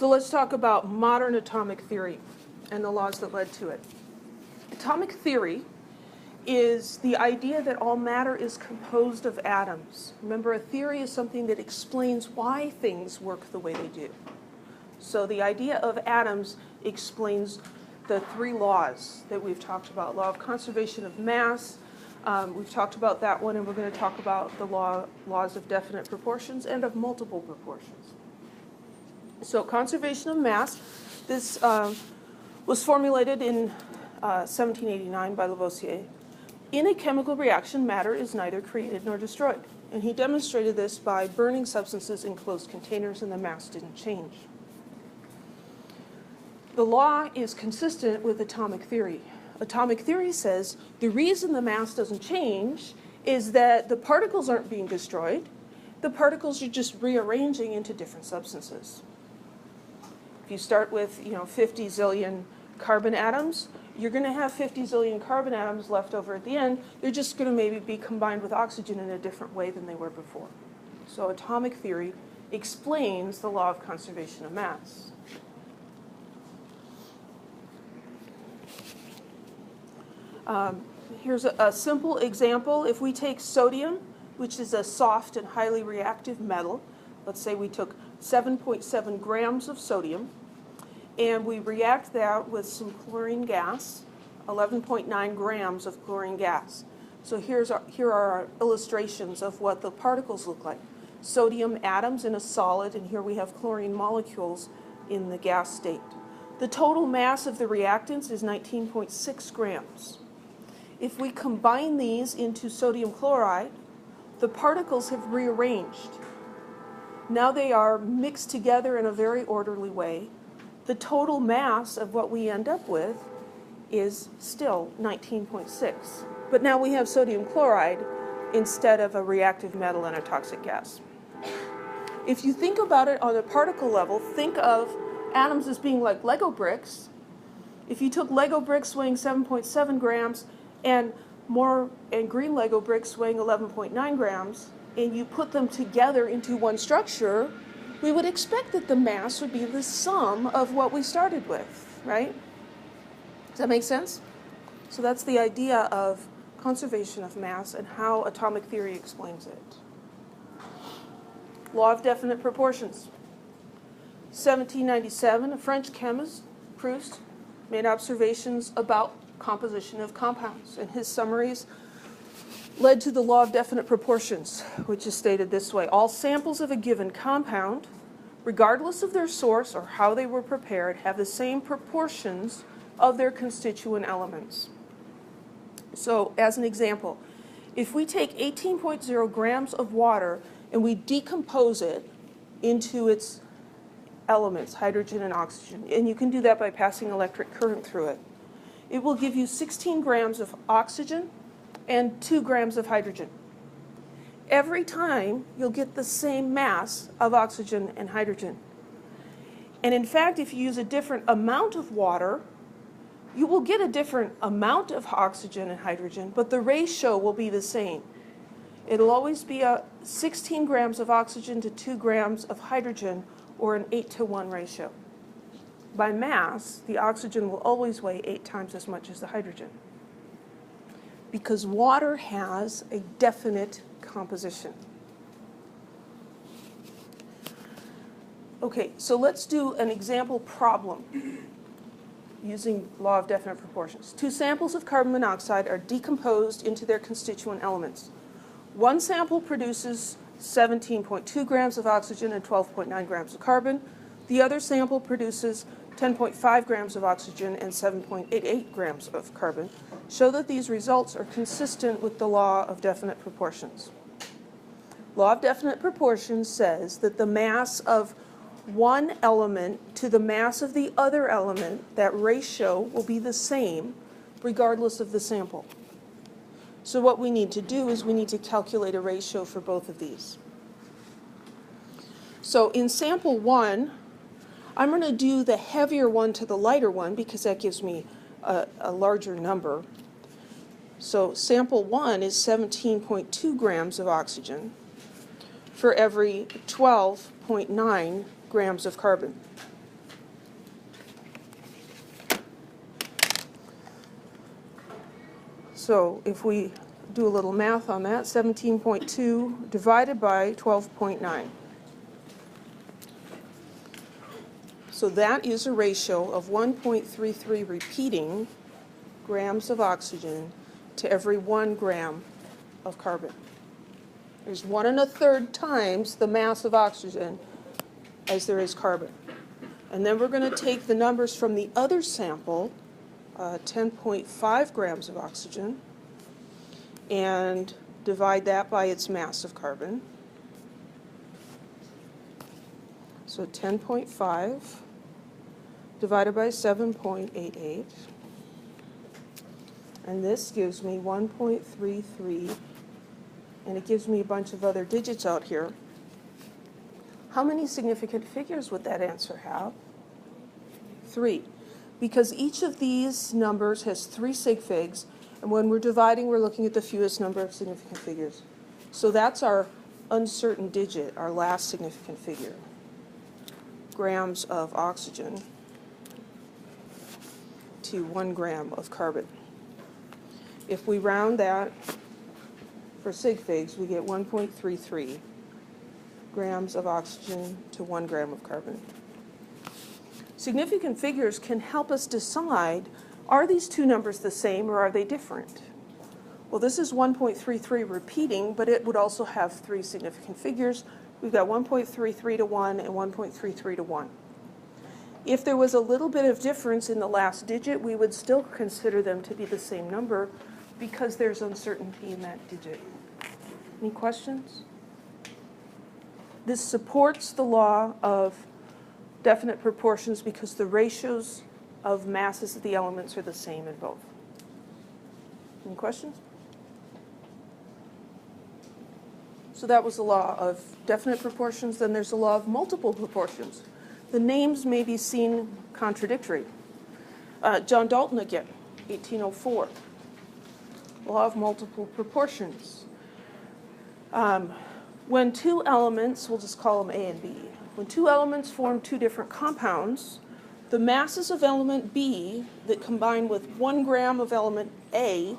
So let's talk about modern atomic theory and the laws that led to it. Atomic theory is the idea that all matter is composed of atoms. Remember, a theory is something that explains why things work the way they do. So the idea of atoms explains the three laws that we've talked about. Law of conservation of mass, we've talked about that one, and we're going to talk about the laws of definite proportions and of multiple proportions. So conservation of mass, this was formulated in 1789 by Lavoisier. In a chemical reaction, matter is neither created nor destroyed. And he demonstrated this by burning substances in closed containers, and the mass didn't change. The law is consistent with atomic theory. Atomic theory says the reason the mass doesn't change is that the particles aren't being destroyed. The particles are just rearranging into different substances. If you start with 50 zillion carbon atoms, you're going to have 50 zillion carbon atoms left over at the end. They're just going to maybe be combined with oxygen in a different way than they were before. So atomic theory explains the law of conservation of mass. Here's a simple example. If we take sodium, which is a soft and highly reactive metal, let's say we took 7.7 grams of sodium, and we react that with some chlorine gas, 11.9 grams of chlorine gas. So here are our illustrations of what the particles look like. Sodium atoms in a solid, and here we have chlorine molecules in the gas state. The total mass of the reactants is 19.6 grams. If we combine these into sodium chloride, the particles have rearranged. Now they are mixed together in a very orderly way. The total mass of what we end up with is still 19.6. But now we have sodium chloride instead of a reactive metal and a toxic gas. If you think about it on a particle level, think of atoms as being like Lego bricks. If you took Lego bricks weighing 7.7 grams and green Lego bricks weighing 11.9 grams, and you put them together into one structure, we would expect that the mass would be the sum of what we started with, right? Does that make sense? So that's the idea of conservation of mass and how atomic theory explains it. Law of definite proportions. 1797, a French chemist, Proust, made observations about composition of compounds, and his summaries led to the law of definite proportions, which is stated this way. All samples of a given compound, regardless of their source or how they were prepared, have the same proportions of their constituent elements. So, as an example, if we take 18.0 grams of water and we decompose it into its elements, hydrogen and oxygen, and you can do that by passing electric current through it, it will give you 16 grams of oxygen and 2 grams of hydrogen. Every time, you'll get the same mass of oxygen and hydrogen. And in fact, if you use a different amount of water, you will get a different amount of oxygen and hydrogen, but the ratio will be the same. It'll always be a 16 grams of oxygen to 2 grams of hydrogen, or an 8-to-1 ratio. By mass, the oxygen will always weigh 8 times as much as the hydrogen, because water has a definite composition. Okay, so let's do an example problem using law of definite proportions. 2 samples of carbon monoxide are decomposed into their constituent elements. One sample produces 17.2 grams of oxygen and 12.9 grams of carbon. The other sample produces 10.5 grams of oxygen and 7.88 grams of carbon. Show that these results are consistent with the law of definite proportions. Law of definite proportions says that the mass of one element to the mass of the other element, that ratio will be the same regardless of the sample. So what we need to do is we need to calculate a ratio for both of these. So in sample 1, I'm going to do the heavier one to the lighter one because that gives me a larger number. So sample 1 is 17.2 grams of oxygen for every 12.9 grams of carbon. So if we do a little math on that, 17.2 divided by 12.9. So that is a ratio of 1.33 repeating grams of oxygen to every 1 gram of carbon. There's 1 1/3 times the mass of oxygen as there is carbon. And then we're going to take the numbers from the other sample, 10.5 grams of oxygen, and divide that by its mass of carbon. So 10.5 divided by 7.88. And this gives me 1.33, and it gives me a bunch of other digits out here. How many significant figures would that answer have? 3. Because each of these numbers has 3 sig figs, and when we're dividing, we're looking at the fewest number of significant figures. So that's our uncertain digit, our last significant figure. Grams of oxygen to 1 gram of carbon. If we round that for sig figs, we get 1.33 grams of oxygen to 1 gram of carbon. Significant figures can help us decide, are these two numbers the same or are they different? Well, this is 1.33 repeating, but it would also have 3 significant figures. We've got 1.33 to 1 and 1.33 to 1. If there was a little bit of difference in the last digit, we would still consider them to be the same number because there's uncertainty in that digit. Any questions? This supports the law of definite proportions because the ratios of masses of the elements are the same in both. Any questions? So that was the law of definite proportions. Then there's the law of multiple proportions. The names may be seen contradictory. John Dalton again, 1804. Law of multiple proportions. When two elements, we'll just call them A and B, when two elements form two different compounds, the masses of element B that combine with 1 gram of element A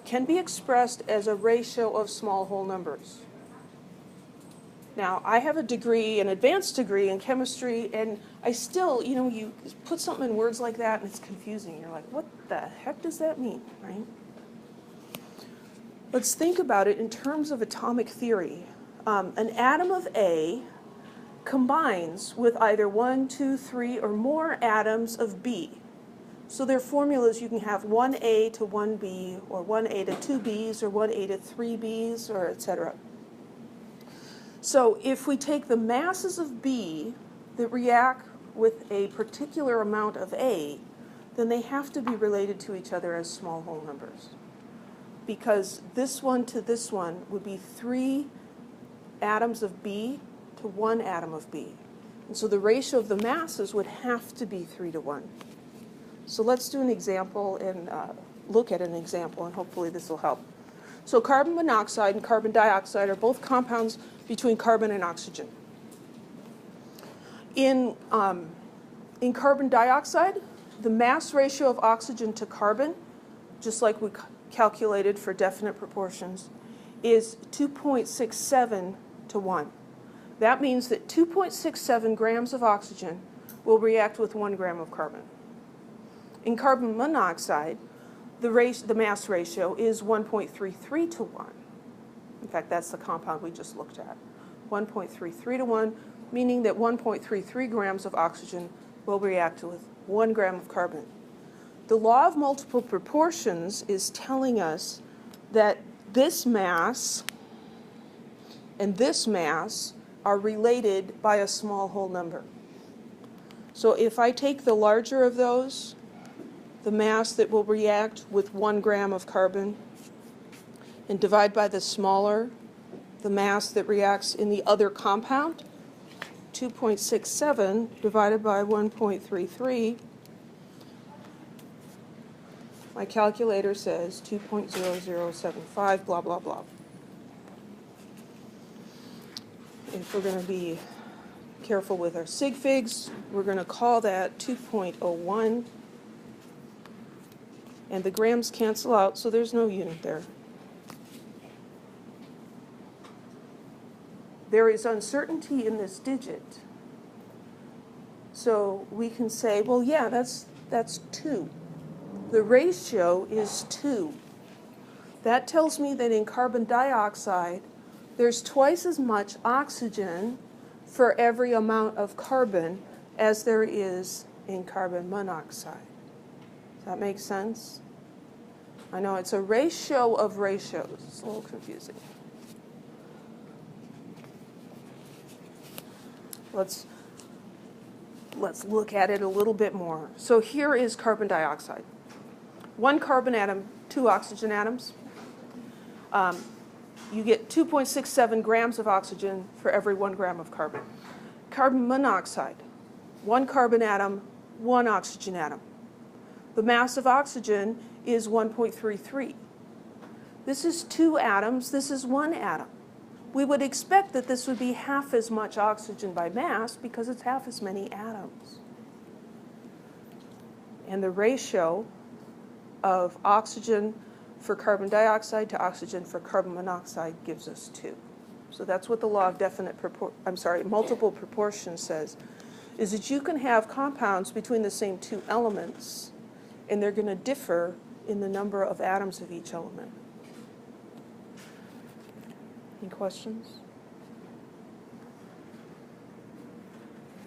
can be expressed as a ratio of small whole numbers. Now, I have a degree, an advanced degree in chemistry, and I still, you put something in words like that and it's confusing. You're like, what the heck does that mean, right? Let's think about it in terms of atomic theory. An atom of A combines with either 1, 2, 3, or more atoms of B. So their formulas, you can have 1A to 1B, or 1A to 2Bs, or 1A to 3Bs, or etc. So if we take the masses of B that react with a particular amount of A, then they have to be related to each other as small whole numbers. Because this one to this one would be 3 atoms of B to 1 atom of B. And so the ratio of the masses would have to be 3 to 1. So let's do an example and look at an example, and hopefully this will help. So carbon monoxide and carbon dioxide are both compounds between carbon and oxygen. In carbon dioxide, the mass ratio of oxygen to carbon, just like we calculated for definite proportions, is 2.67 to 1. That means that 2.67 grams of oxygen will react with 1 gram of carbon. In carbon monoxide, the mass ratio is 1.33 to 1. In fact, that's the compound we just looked at. 1.33 to 1, meaning that 1.33 grams of oxygen will react with 1 gram of carbon. The law of multiple proportions is telling us that this mass and this mass are related by a small whole number. So if I take the larger of those, the mass that will react with 1 gram of carbon, and divide by the smaller, the mass that reacts in the other compound, 2.67 divided by 1.33, my calculator says 2.0075, blah, blah, blah. If we're going to be careful with our sig figs, we're going to call that 2.01. And the grams cancel out, so there's no unit there. There is uncertainty in this digit. So we can say, well, yeah, that's 2. The ratio is 2. That tells me that in carbon dioxide, there's twice as much oxygen for every amount of carbon as there is in carbon monoxide. Does that make sense? I know it's a ratio of ratios. It's a little confusing. Let's look at it a little bit more. So here is carbon dioxide. 1 carbon atom, 2 oxygen atoms. You get 2.67 grams of oxygen for every 1 gram of carbon. Carbon monoxide, 1 carbon atom, 1 oxygen atom. The mass of oxygen is 1.33. This is 2 atoms, this is 1 atom. We would expect that this would be half as much oxygen by mass because it's half as many atoms. And the ratio of oxygen for carbon dioxide to oxygen for carbon monoxide gives us 2. So that's what the law of multiple proportions says, is that you can have compounds between the same 2 elements, and they're going to differ in the number of atoms of each element. Any questions?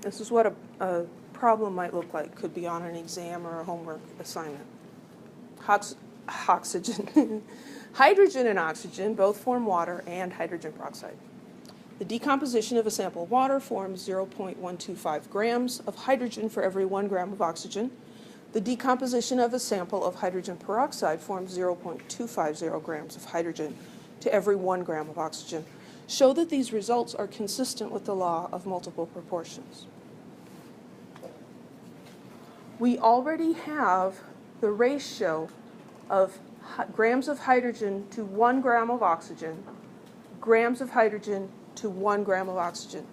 This is what a problem might look like. Could be on an exam or a homework assignment. Oxygen. Hydrogen and oxygen both form water and hydrogen peroxide. The decomposition of a sample of water forms 0.125 grams of hydrogen for every 1 gram of oxygen. The decomposition of a sample of hydrogen peroxide forms 0.250 grams of hydrogen to every 1 gram of oxygen. Show that these results are consistent with the law of multiple proportions. We already have the ratio of grams of hydrogen to 1 gram of oxygen, grams of hydrogen to 1 gram of oxygen.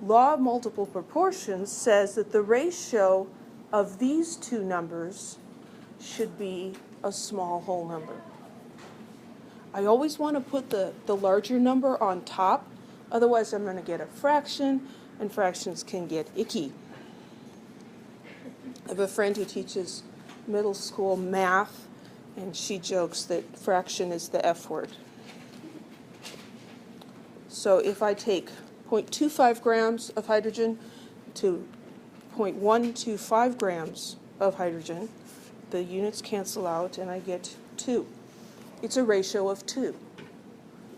Law of multiple proportions says that the ratio of these 2 numbers should be a small whole number. I always want to put the larger number on top, otherwise I'm going to get a fraction, and fractions can get icky. I have a friend who teaches middle school math, and she jokes that fraction is the F word. So if I take 0.25 grams of hydrogen to 0.125 grams of hydrogen, the units cancel out and I get 2. It's a ratio of 2.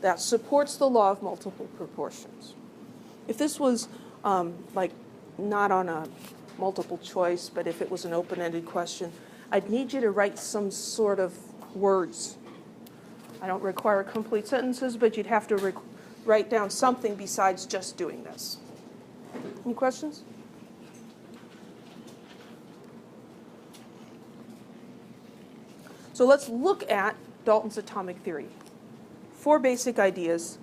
That supports the law of multiple proportions. If this was like not on a multiple choice, but if it was an open-ended question, I'd need you to write some sort of words. I don't require complete sentences, but you'd have to write down something besides just doing this. Any questions? So let's look at Dalton's atomic theory. 4 basic ideas.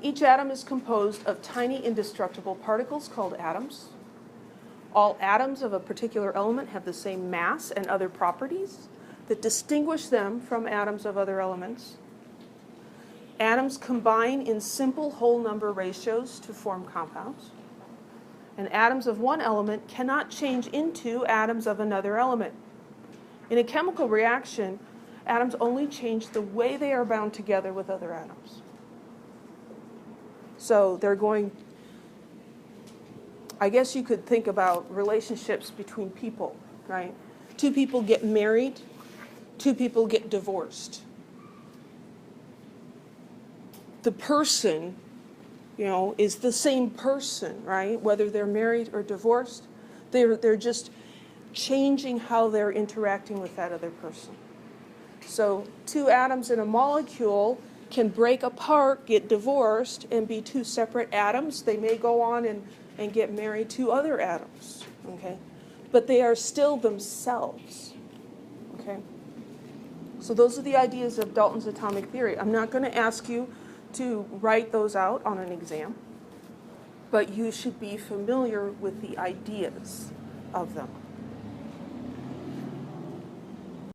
Each atom is composed of tiny indestructible particles called atoms. All atoms of a particular element have the same mass and other properties that distinguish them from atoms of other elements. Atoms combine in simple whole number ratios to form compounds. And atoms of one element cannot change into atoms of another element. In a chemical reaction, atoms only change the way they are bound together with other atoms. So they're going, I guess you could think about relationships between people, right? 2 people get married, 2 people get divorced. The person, is the same person, right? Whether they're married or divorced, they're just changing how they're interacting with that other person. So 2 atoms in a molecule can break apart, get divorced, and be 2 separate atoms. They may go on and get married to other atoms, okay? But they are still themselves, okay? So those are the ideas of Dalton's atomic theory. I'm not going to ask you to write those out on an exam, but you should be familiar with the ideas of them.